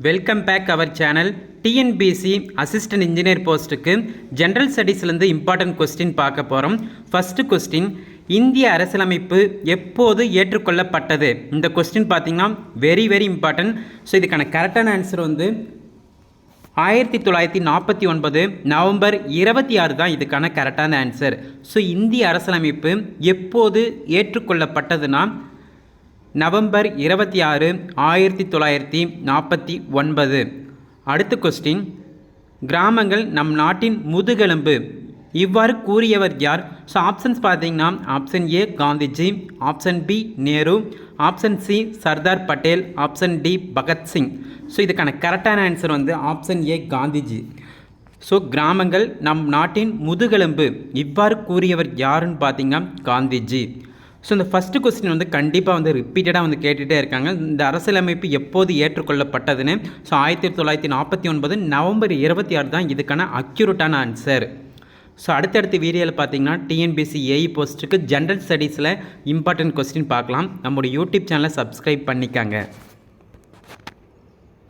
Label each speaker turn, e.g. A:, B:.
A: Welcome back our channel. TNPSC assistant engineer போஸ்ட்டுக்கு general ஸ்டடீஸ்லேருந்து important question பார்க்க போகிறோம். ஃபஸ்ட்டு கொஸ்டின், இந்திய அரசியலமைப்பு எப்போது ஏற்றுக்கொள்ளப்பட்டது? இந்த கொஸ்டின் பார்த்தீங்கன்னா வெரி இம்பார்ட்டன்ட். ஸோ இதுக்கான கரெக்டான ஆன்சர் வந்து 1949 நவம்பர் 26 தான் இதுக்கான கரெக்டான ஆன்சர். ஸோ இந்திய அரசியலமைப்பு எப்போது ஏற்றுக்கொள்ளப்பட்டதுன்னா நவம்பர் 26, 1949. அடுத்த கொஸ்டின், கிராமங்கள் நம் நாட்டின் முதுகெலும்பு இவ்வாறு கூறியவர் யார்? ஸோ ஆப்ஷன்ஸ் பார்த்தீங்கன்னா option A Gandhiji, option B Nehru, option C Sardar Patel, option D Bhagat Singh. So இதுக்கான கரெக்டான ஆன்சர் வந்து ஆப்ஷன் ஏ காந்திஜி. ஸோ கிராமங்கள் நம் நாட்டின் முதுகெலும்பு இவ்வாறு கூறியவர் யாருன்னு பார்த்தீங்கன்னா காந்திஜி. ஸோ இந்த ஃபஸ்ட்டு கொஸ்டின் வந்து கண்டிப்பாக வந்து ரிப்பீட்டடாக வந்து கேட்டுகிட்டே இருக்காங்க. இந்த அரசியலமைப்பு எப்போது ஏற்றுக்கொள்ளப்பட்டதுன்னு. ஸோ 1949 நவம்பர் 26 தான் இதுக்கான அக்யூரேட்டான ஆன்சர். ஸோ அடுத்தடுத்த வீடியோவில் பார்த்தீங்கன்னா டிஎன்பிசி ஏஇ போஸ்ட்டுக்கு ஜென்ரல் ஸ்டடீஸில் இம்பார்ட்டன்ட் கொஸ்டின் பார்க்கலாம். நம்மளுடைய யூடியூப் சேனலை சப்ஸ்கிரைப் பண்ணிக்காங்க.